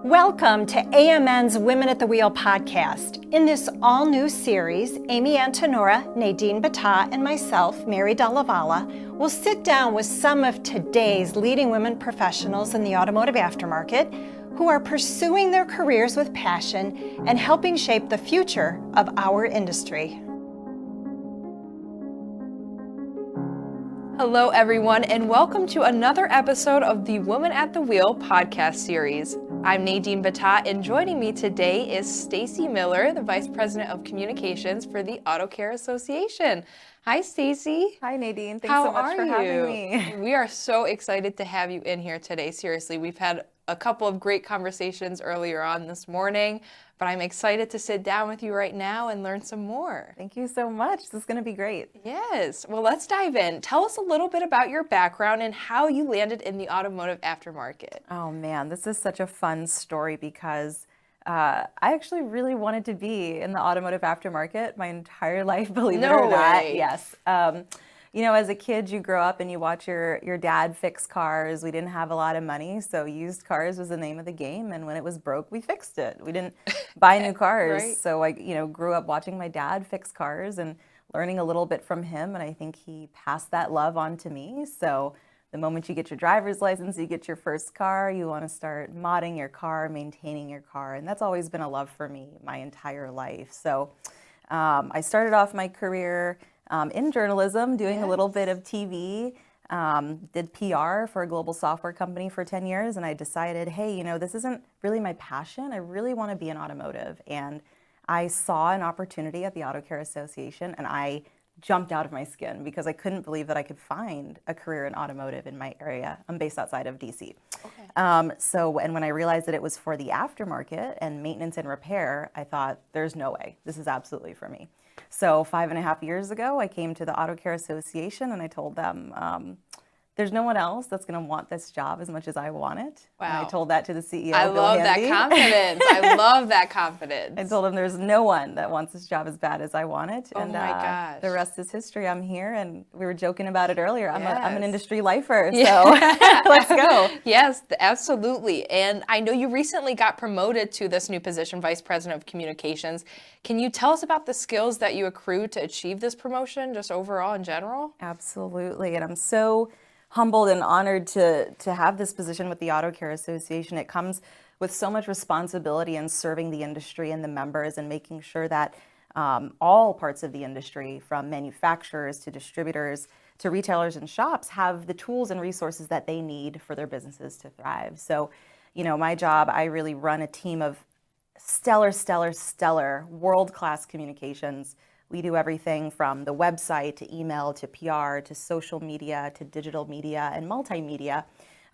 Welcome to AMN's Women at the Wheel podcast. In this all-new series, Amy Antenora, Nadine, Battah, and myself, Mary DellaValle, will sit down with some of today's leading women professionals in the automotive aftermarket who are pursuing their careers with passion and helping shape the future of our industry. Hello, everyone, and welcome to another episode of the Women at the Wheel podcast series. I'm Nadine, Battah, and joining me today is Stacey Miller, the Vice President of Communications for the Auto Care Association. Hi, Stacey. Hi, Nadine. Thanks so much for having me. We are so excited to have you in here today. Seriously, we've had a couple of great conversations earlier on this morning, but I'm excited to sit down with you right now and learn some more. Thank you so much. This is going to be great. Yes. Well, let's dive in. Tell us a little bit about your background and how you landed in the automotive aftermarket. Oh, man, this is such a fun story because I actually really wanted to be in the automotive aftermarket my entire life, believe it or not. Yes. You know, as a kid, you grow up and you watch your dad fix cars. We didn't have a lot of money, so used cars was the name of the game. And when it was broke, we fixed it. We didn't buy new cars. Right. So I, grew up watching my dad fix cars and learning a little bit from him. And I think he passed that love on to me. So the moment you get your driver's license, you get your first car, you want to start modding your car, maintaining your car. And that's always been a love for me my entire life. So I started off my career in journalism, doing a little bit of TV, did PR for a global software company for 10 years, and I decided, hey, this isn't really my passion. I really want to be in automotive. And I saw an opportunity at the Auto Care Association, and I jumped out of my skin because I couldn't believe that I could find a career in automotive in my area. I'm based outside of DC. Okay. And when I realized that it was for the aftermarket and maintenance and repair, I thought, there's no way. This is absolutely for me. So 5.5 years ago, I came to the Auto Care Association and I told them, there's no one else that's going to want this job as much as I want it. Wow. And I told that to the CEO, I love that confidence. I love that confidence. I told him there's no one that wants this job as bad as I want it. Oh, and my gosh. The rest is history. I'm here, and we were joking about it earlier. I'm an industry lifer, so Yeah. let's go. Yes, absolutely. And I know you recently got promoted to this new position, Vice President of Communications. Can you tell us about the skills that you accrued to achieve this promotion, just overall in general? Absolutely, and I'm so humbled and honored to have this position with the Auto Care Association. It comes with so much responsibility in serving the industry and the members and making sure that all parts of the industry, from manufacturers to distributors to retailers and shops, have the tools and resources that they need for their businesses to thrive. So, my job, I really run a team of stellar, world-class communications. We do everything from the website to email to PR to social media to digital media and multimedia.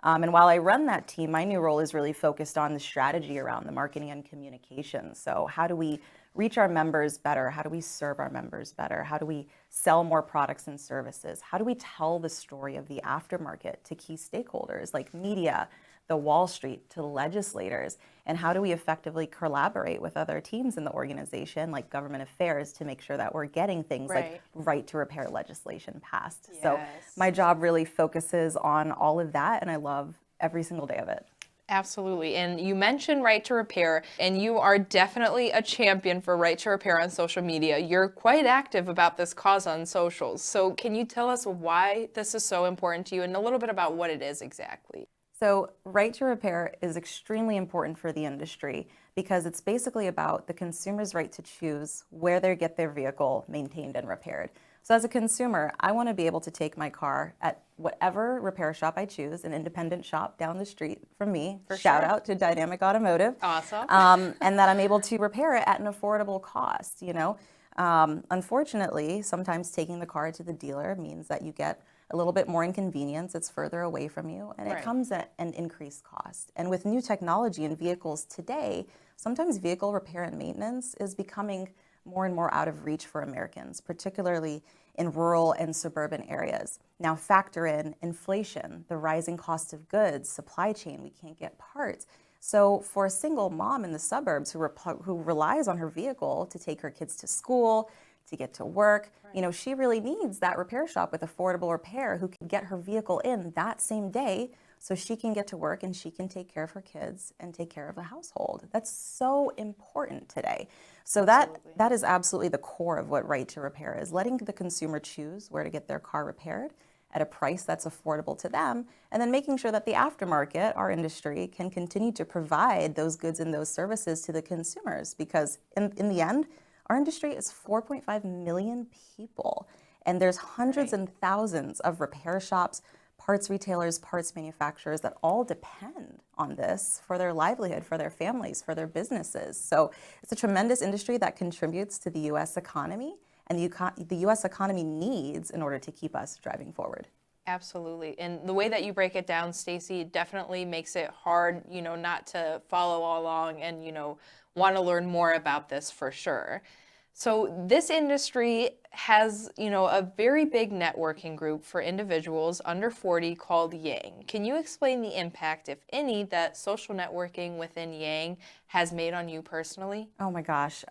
And while I run that team, my new role is really focused on the strategy around the marketing and communications. So how do we reach our members better? How do we serve our members better? How do we sell more products and services? How do we tell the story of the aftermarket to key stakeholders like media, the Wall Street, to legislators? And how do we effectively collaborate with other teams in the organization, like government affairs, to make sure that we're getting things like right to repair legislation passed? Yes. So my job really focuses on all of that, and I love every single day of it. Absolutely. And you mentioned right to repair, and you are definitely a champion for right to repair on social media. You're quite active about this cause on socials. So can you tell us why this is so important to you and a little bit about what it is exactly? So right to repair is extremely important for the industry because it's basically about the consumer's right to choose where they get their vehicle maintained and repaired. So as a consumer, I want to be able to take my car at whatever repair shop I choose, an independent shop down the street from me. Shout out to Dynamic Automotive. Awesome. And that I'm able to repair it at an affordable cost, Unfortunately, sometimes taking the car to the dealer means that you get a little bit more inconvenience. It's further away from you, and it comes at an increased cost. And with new technology in vehicles today, sometimes vehicle repair and maintenance is becoming more and more out of reach for Americans, particularly in rural and suburban areas. Now factor in inflation, the rising cost of goods, supply chain, we can't get parts. So for a single mom in the suburbs who relies on her vehicle to take her kids to school, to get to work, she really needs that repair shop with affordable repair who can get her vehicle in that same day so she can get to work and she can take care of her kids and take care of the household. That's so important today. So that is absolutely the core of what right to repair is, letting the consumer choose where to get their car repaired at a price that's affordable to them, and then making sure that the aftermarket, our industry, can continue to provide those goods and those services to the consumers, because in the end, our industry is 4.5 million people, and there's hundreds and thousands of repair shops, parts retailers, parts manufacturers that all depend on this for their livelihood, for their families, for their businesses. So it's a tremendous industry that contributes to the U.S. economy, and the U.S. economy needs in order to keep us driving forward. Absolutely. And the way that you break it down, Stacey, definitely makes it hard, not to follow along and, want to learn more about this for sure. So this industry has, a very big networking group for individuals under 40 called Yang. Can you explain the impact, if any, that social networking within Yang has made on you personally? Oh my gosh.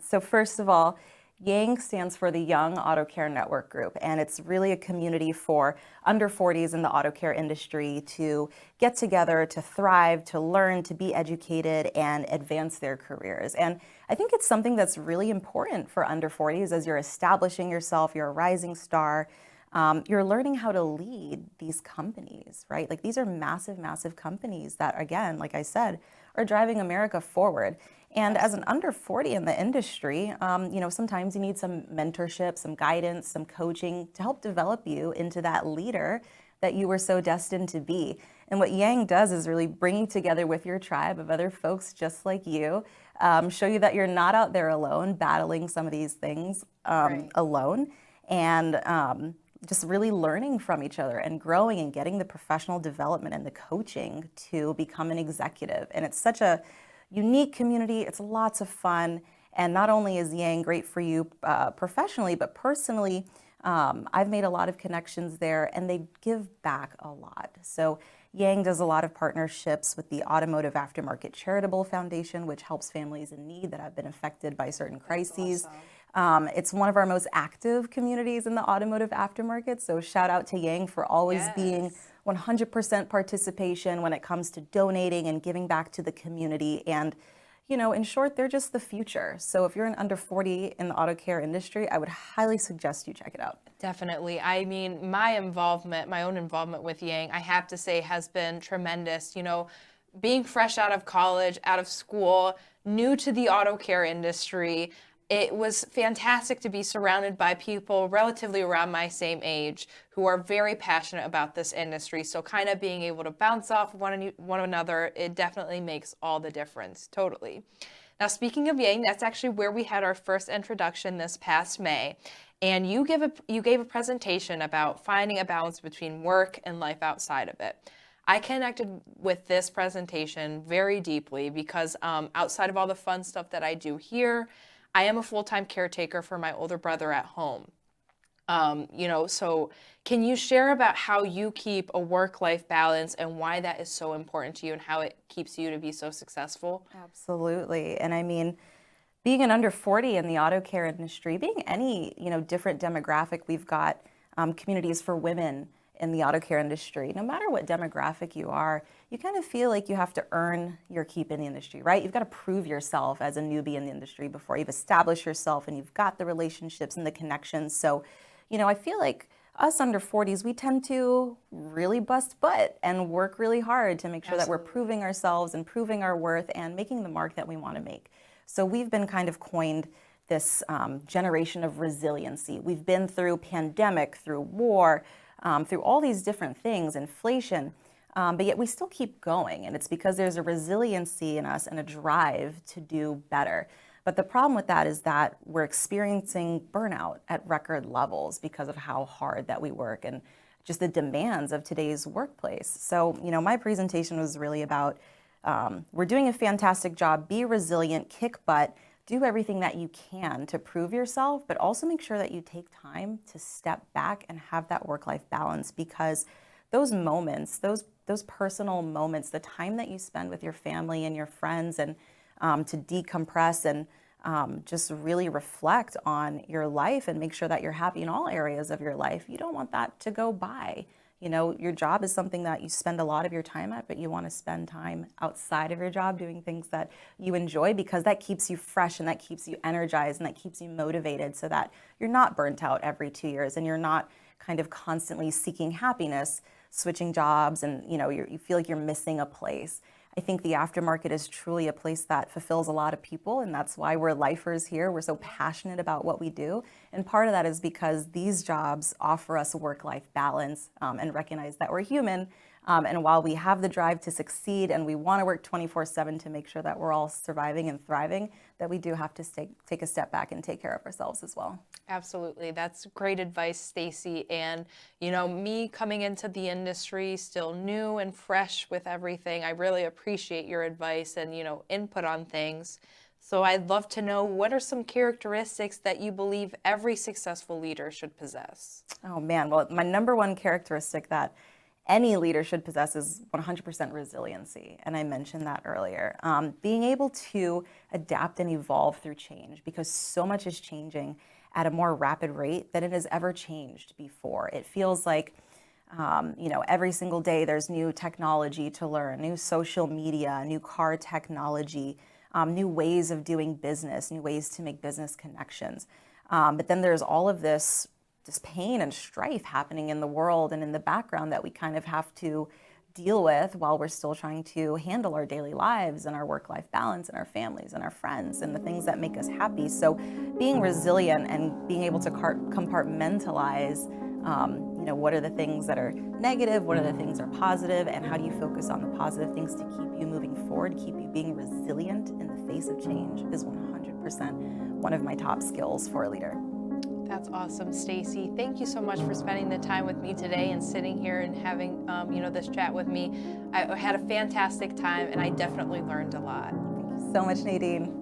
So first of all, Yang stands for the Young Auto Care Network Group, and it's really a community for under 40s in the auto care industry to get together, to thrive, to learn, to be educated, and advance their careers. And I think it's something that's really important for under 40s as you're establishing yourself, you're a rising star. You're learning how to lead these companies, right? Like, these are massive, massive companies that, again, like I said, are driving America forward. And as an under 40 in the industry, sometimes you need some mentorship, some guidance, some coaching to help develop you into that leader that you were so destined to be. And what Yang does is really bring you together with your tribe of other folks just like you, show you that you're not out there alone, battling some of these things alone, and just really learning from each other and growing and getting the professional development and the coaching to become an executive. And it's such a unique community. It's lots of fun. And not only is Yang great for you professionally, but personally, I've made a lot of connections there, and they give back a lot. So Yang does a lot of partnerships with the Automotive Aftermarket Charitable Foundation, which helps families in need that have been affected by certain crises. Awesome. It's one of our most active communities in the automotive aftermarket. So shout out to Yang for always being 100% participation when it comes to donating and giving back to the community. And, in short, they're just the future. So if you're an under 40 in the auto care industry, I would highly suggest you check it out. Definitely. I mean, my own involvement with Yang, I have to say, has been tremendous. Being fresh out of college, out of school, new to the auto care industry, it was fantastic to be surrounded by people relatively around my same age who are very passionate about this industry. So kind of being able to bounce off one another, it definitely makes all the difference, totally. Now, speaking of Yang, that's actually where we had our first introduction this past May. And you gave a presentation about finding a balance between work and life outside of it. I connected with this presentation very deeply because outside of all the fun stuff that I do here, I am a full-time caretaker for my older brother at home. So can you share about how you keep a work-life balance and why that is so important to you and how it keeps you to be so successful? Absolutely. And I mean, being an under 40 in the auto care industry, being any, different demographic, we've got communities for women in the auto care industry. No matter what demographic you are, you kind of feel like you have to earn your keep in the industry, right? You've got to prove yourself as a newbie in the industry before you've established yourself and you've got the relationships and the connections. So, I feel like us under 40s, we tend to really bust butt and work really hard to make sure that we're proving ourselves and proving our worth and making the mark that we want to make. So we've been kind of coined this generation of resiliency. We've been through pandemic, through war, through all these different things, inflation, but yet we still keep going. And it's because there's a resiliency in us and a drive to do better. But the problem with that is that we're experiencing burnout at record levels because of how hard that we work and just the demands of today's workplace. So, my presentation was really about we're doing a fantastic job, be resilient, kick butt, do everything that you can to prove yourself, but also make sure that you take time to step back and have that work-life balance, because those moments, those personal moments, the time that you spend with your family and your friends and to decompress and just really reflect on your life and make sure that you're happy in all areas of your life, you don't want that to go by. You know, your job is something that you spend a lot of your time at, but you want to spend time outside of your job doing things that you enjoy, because that keeps you fresh and that keeps you energized and that keeps you motivated, so that you're not burnt out every 2 years and you're not kind of constantly seeking happiness, switching jobs, and you feel like you're missing a place. I think the aftermarket is truly a place that fulfills a lot of people, and that's why we're lifers here. We're so passionate about what we do, and part of that is because these jobs offer us a work-life balance and recognize that we're human. And while we have the drive to succeed and we want to work 24/7 to make sure that we're all surviving and thriving, that we do have to take a step back and take care of ourselves as well. Absolutely. That's great advice, Stacey. And, me coming into the industry, still new and fresh with everything, I really appreciate your advice and, input on things. So I'd love to know, what are some characteristics that you believe every successful leader should possess? Oh man, well, my number one characteristic that any leader should possess is 100% resiliency. And I mentioned that earlier. Being able to adapt and evolve through change, because so much is changing at a more rapid rate than it has ever changed before. It feels like, every single day there's new technology to learn, new social media, new car technology, new ways of doing business, new ways to make business connections. But then there's all of this pain and strife happening in the world and in the background that we kind of have to deal with while we're still trying to handle our daily lives and our work-life balance and our families and our friends and the things that make us happy. So being resilient and being able to compartmentalize, what are the things that are negative, what are the things that are positive, and how do you focus on the positive things to keep you moving forward, keep you being resilient in the face of change, is 100% one of my top skills for a leader. That's awesome, Stacey. Thank you so much for spending the time with me today and sitting here and having, this chat with me. I had a fantastic time, and I definitely learned a lot. Thank you so much, Nadine.